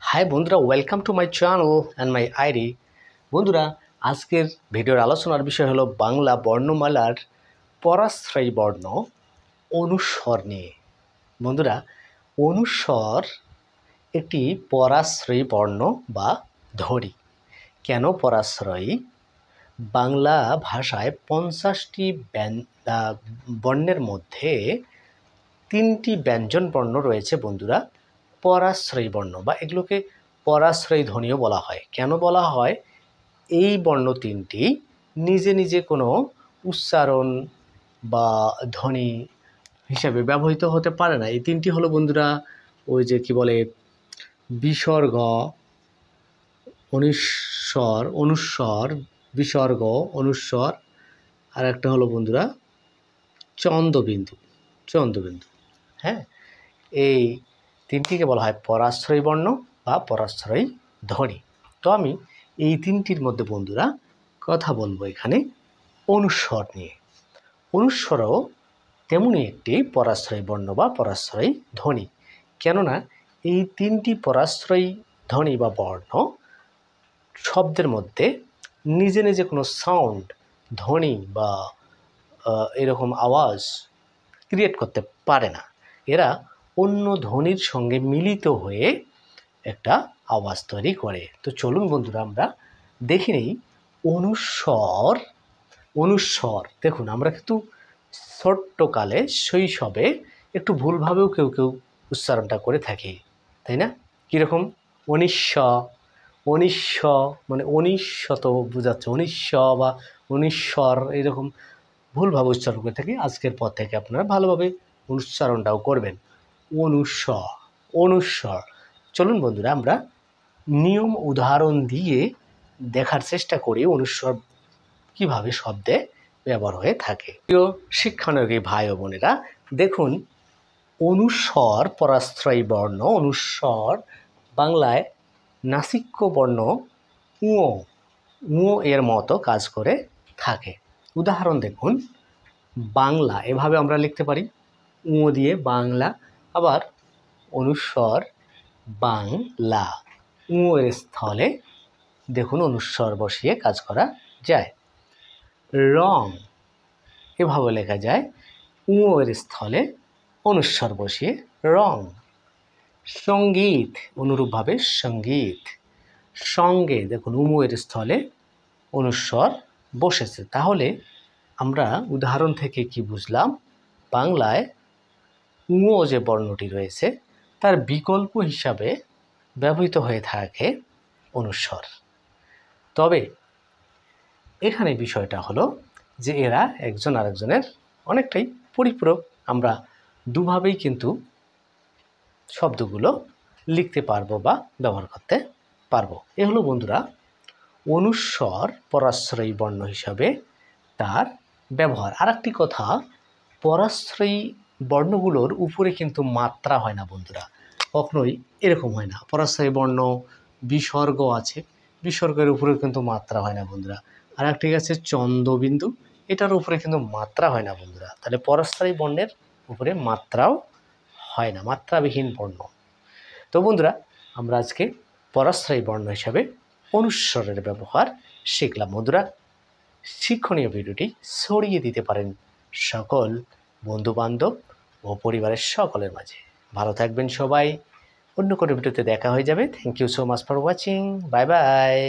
High বন্ধুরা, welcome to my channel and my ID. বন্ধুরা, আজকের ভিডিওর আলোচনার বিষয় হলো বাংলা বর্ণমালার পরাশ্রয়ী বর্ণ অনুস্বর নিয়ে। বন্ধুরা, অনুস্বর একটি পরাশ্রয়ী বর্ণ বা ধ্বনি। কেন পরাশ্রয়ী? বাংলা ভাষায় 50টি বর্ণের মধ্যে 3টি ব্যঞ্জন বর্ণ রয়েছে বন্ধুরা, পরাশ্রয়ী বর্ণ, বা এগুলোকে পরাশ্রয়ী ধ্বনিও বলা হয়। কেন বলা হয়? এই বর্ণ 3টি নিজে নিজে কোনো উচ্চারণ বা ধ্বনি হিসাবে ব্যবহৃত হতে পারে না। এই 3টি হলো বন্ধুরা, ওই যে কি বলে, বিসর্গ, অনুস্বর, বিসর্গ, অনুস্বর, আর একটা হলো বন্ধুরা চন্দ্রবিন্দু। হ্যাঁ, এই 3টিকে বলা হয় পরাশ্রয়ী বর্ণ বা পরাশ্রয়ী ধ্বনি। তো আমি এই 3টির মধ্যে বন্ধুরা কথা বলবো এখানে অনুস্বর নিয়ে। অনুস্বরও তেমনই একটি পরাশ্রয়ী বর্ণ বা পরাশ্রয়ী ধ্বনি। কেননা এই 3টি পরাশ্রয়ী ধ্বনি বা বর্ণ শব্দের মধ্যে নিজে নিজে কোনো সাউন্ড, ধ্বনি বা এরকম আওয়াজ ক্রিয়েট করতে পারে না। এরা অন্য ধ্বনির সঙ্গে মিলিত হয়ে একটা আওয়াজ তৈরি করে। তো চলুন বন্ধুরা আমরা দেখে নিই অনুস্বর। দেখুন, আমরা কিন্তু ছোট্টকালে শৈশবে একটু ভুলভাবেও কেউ কেউ উচ্চারণটা করে থাকি, তাই না? কীরকম? অনিশ্ব মানে অনিশ্বত বোঝাচ্ছে, বা অনিশ্বর, এরকম ভুলভাবে উচ্চারণ করে থাকি। আজকের পর থেকে আপনারা ভালোভাবে উচ্চারণটাও করবেন। অনুস্বর। চলুন বন্ধুরা আমরা নিয়ম উদাহরণ দিয়ে দেখার চেষ্টা করি অনুস্বর কিভাবে শব্দে ব্যবহার হয়ে থাকে। প্রিয় শিক্ষানবিক ভাই ও বোনেরা, দেখুন, অনুস্বর পরাশ্রয়ী বর্ণ। অনুস্বর বাংলায় নাসিক্য বর্ণ ঙ এর মতো কাজ করে থাকে। উদাহরণ দেখুন, বাংলা এভাবে আমরা লিখতে পারি, ঙ দিয়ে বাংলা। আবার অনুস্বর বাংলা, ঙ এর স্থলে দেখুন অনুস্বর বসিয়ে কাজ করা যায়। রং এভাবে লেখা যায়, ঙ এর স্থলে অনুস্বর বসিয়ে রং। সঙ্গীত অনুরূপভাবে সঙ্গীত। সঙ্গে দেখুন ঙ এর স্থলে অনুস্বর বসেছে। তাহলে আমরা উদাহরণ থেকে কি বুঝলাম? বাংলায় ঙ যে বর্ণটি রয়েছে তার বিকল্প হিসাবে ব্যবহৃত হয়ে থাকে অনুস্বর। তবে এখানে বিষয়টা হলো যে এরা একজন আরেকজনের অনেকটাই পরিপূরক। আমরা দুভাবেই কিন্তু শব্দগুলো লিখতে পারবো বা ব্যবহার করতে পারবো। এ হলো বন্ধুরা অনুস্বর পরাশ্রয়ী বর্ণ হিসাবে তার ব্যবহার। আর একটি কথা, পরাশ্রয়ী বর্ণগুলোর উপরে কিন্তু মাত্রা হয় না বন্ধুরা, কখনোই এরকম হয় না। পরাশ্রয়ী বর্ণ বিসর্গ আছে, বিসর্গের উপরে কিন্তু মাত্রা হয় না বন্ধুরা। আর একটি আছে চন্দ্রবিন্দু, এটার উপরে কিন্তু মাত্রা হয় না বন্ধুরা। তাহলে পরাশ্রয়ী বর্ণের উপরে মাত্রাও হয় না, মাত্রাবিহীন বর্ণ। তো বন্ধুরা, আমরা আজকে পরাশ্রয়ী বর্ণ হিসাবে অনুস্বরের ব্যবহার শিখলাম। বন্ধুরা, শিক্ষণীয় ভিডিওটি ছড়িয়ে দিতে পারেন সকল বন্ধুবান্ধব ও পরিবারের সকলের মাঝে। ভালো থাকবেন সবাই। অন্য কোনো ভিডিওতে দেখা হয়ে যাবে। Thank you so much for watching. Bye by.